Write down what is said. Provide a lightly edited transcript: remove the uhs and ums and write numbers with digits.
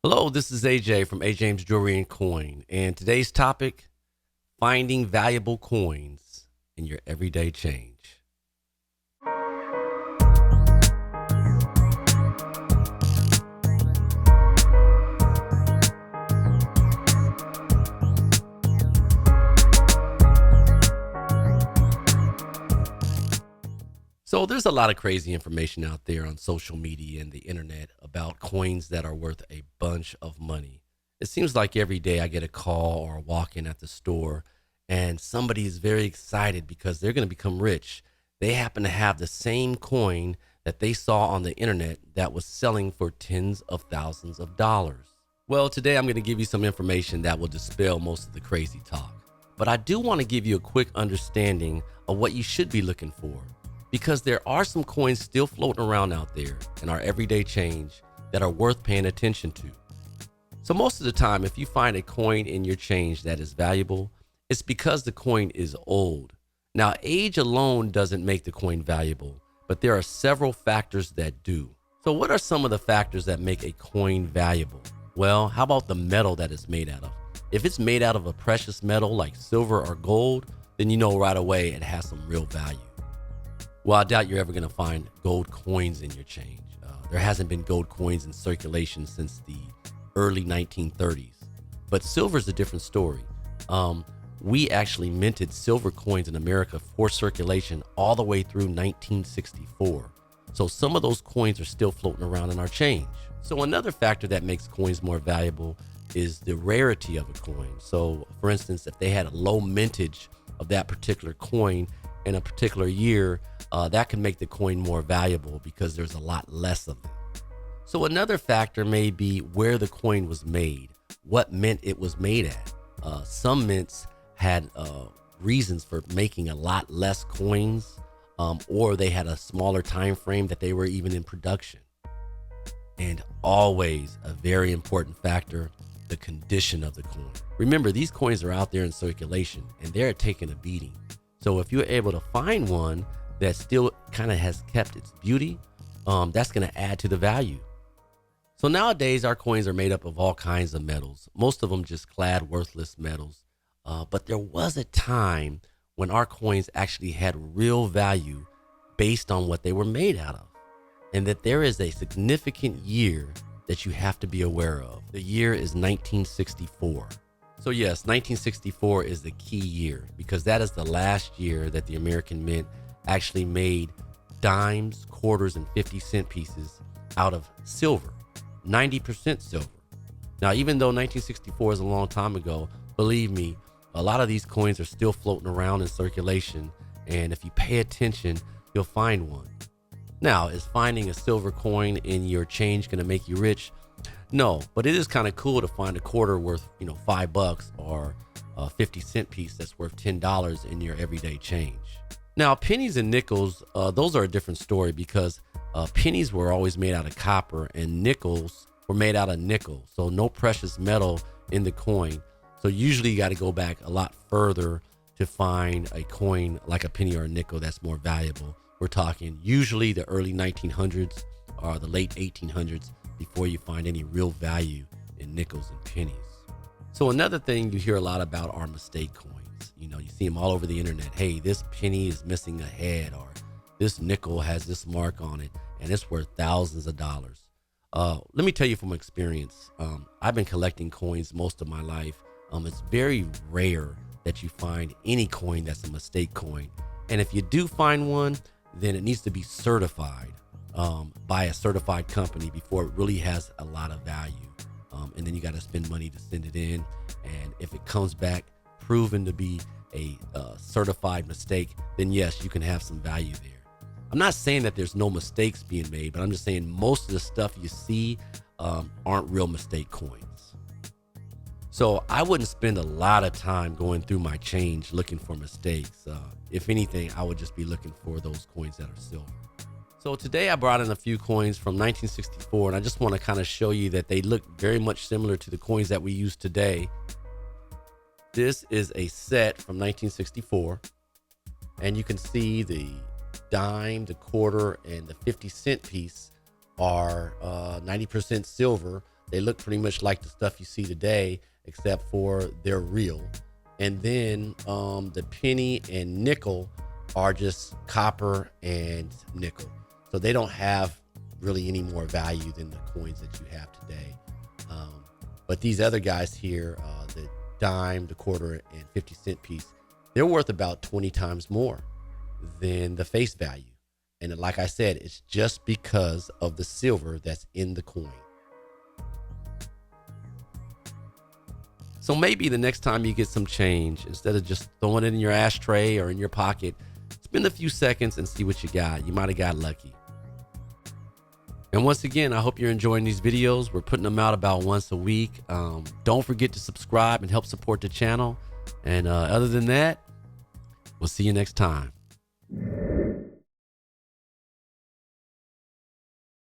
Hello, this is AJ from A. James Jewelry and Coin, and today's topic, finding valuable coins in your everyday change. So there's a lot of crazy information out there on social media and the internet about coins that are worth a bunch of money. It seems like every day I get a call or walk in at the store and somebody is very excited because they're going to become rich. They happen to have the same coin that they saw on the internet that was selling for tens of thousands of dollars. Well, today I'm going to give you some information that will dispel most of the crazy talk. But I do want to give you a quick understanding of what you should be looking for, because there are some coins still floating around out there in our everyday change that are worth paying attention to. So most of the time, if you find a coin in your change that is valuable, it's because the coin is old. Now, age alone doesn't make the coin valuable, but there are several factors that do. So what are some of the factors that make a coin valuable? Well, how about the metal that it's made out of? If it's made out of a precious metal like silver or gold, then you know right away it has some real value. Well, I doubt you're ever going to find gold coins in your change. There hasn't been gold coins in circulation since the early 1930s. But silver's a different story. We actually minted silver coins in America for circulation all the way through 1964. So some of those coins are still floating around in our change. So another factor that makes coins more valuable is the rarity of a coin. So for instance, if they had a low mintage of that particular coin in a particular year, that can make the coin more valuable because there's a lot less of them. So another factor may be where the coin was made, what mint it was made at. Some mints had reasons for making a lot less coins, or they had a smaller time frame that they were even in production. And always a very important factor, the condition of the coin. Remember, these coins are out there in circulation and they're taking a beating. So if you're able to find one that still kind of has kept its beauty, that's going to add to the value. So nowadays, our coins are made up of all kinds of metals, most of them just clad worthless metals. But there was a time when our coins actually had real value based on what they were made out of. And that there is a significant year that you have to be aware of. The year is 1964. So yes, 1964 is the key year because that is the last year that the American Mint actually made dimes, quarters, and 50-cent pieces out of silver, 90% silver. Now, even though 1964 is a long time ago, believe me, a lot of these coins are still floating around in circulation. And if you pay attention, you'll find one. Now, is finding a silver coin in your change going to make you rich? No, but it is kind of cool to find a quarter worth, $5 or a 50-cent piece that's worth $10 in your everyday change. Now, pennies and nickels, those are a different story because pennies were always made out of copper and nickels were made out of nickel. So no precious metal in the coin. So usually you got to go back a lot further to find a coin like a penny or a nickel that's more valuable. We're talking usually the early 1900s or the late 1800s before you find any real value in nickels and pennies. So another thing you hear a lot about are mistake coins. You see them all over the internet. Hey, this penny is missing a head, or this nickel has this mark on it and it's worth thousands of dollars. Let me tell you from experience, I've been collecting coins most of my life. It's very rare that you find any coin that's a mistake coin. And if you do find one, then it needs to be certified by a certified company before it really has a lot of value. And then you got to spend money to send it in. And if it comes back proven to be a certified mistake, then yes, you can have some value there. I'm not saying that there's no mistakes being made, but I'm just saying most of the stuff you see aren't real mistake coins. So I wouldn't spend a lot of time going through my change looking for mistakes. If anything, I would just be looking for those coins that are silver. So today I brought in a few coins from 1964, and I just want to kind of show you that they look very much similar to the coins that we use today. This is a set from 1964, and you can see the dime, the quarter, and the 50-cent piece are 90% silver. They look pretty much like the stuff you see today, except for they're real. And then the penny and nickel are just copper and nickel. So they don't have really any more value than the coins that you have today. But these other guys here, the dime, the quarter, and 50-cent piece, they're worth about 20 times more than the face value. And like I said, it's just because of the silver that's in the coin. So maybe the next time you get some change, instead of just throwing it in your ashtray or in your pocket, spend a few seconds and see what you got. You might have got lucky. And once again, I hope you're enjoying these videos. We're putting them out about once a week. Don't forget to subscribe and help support the channel. And other than that, we'll see you next time.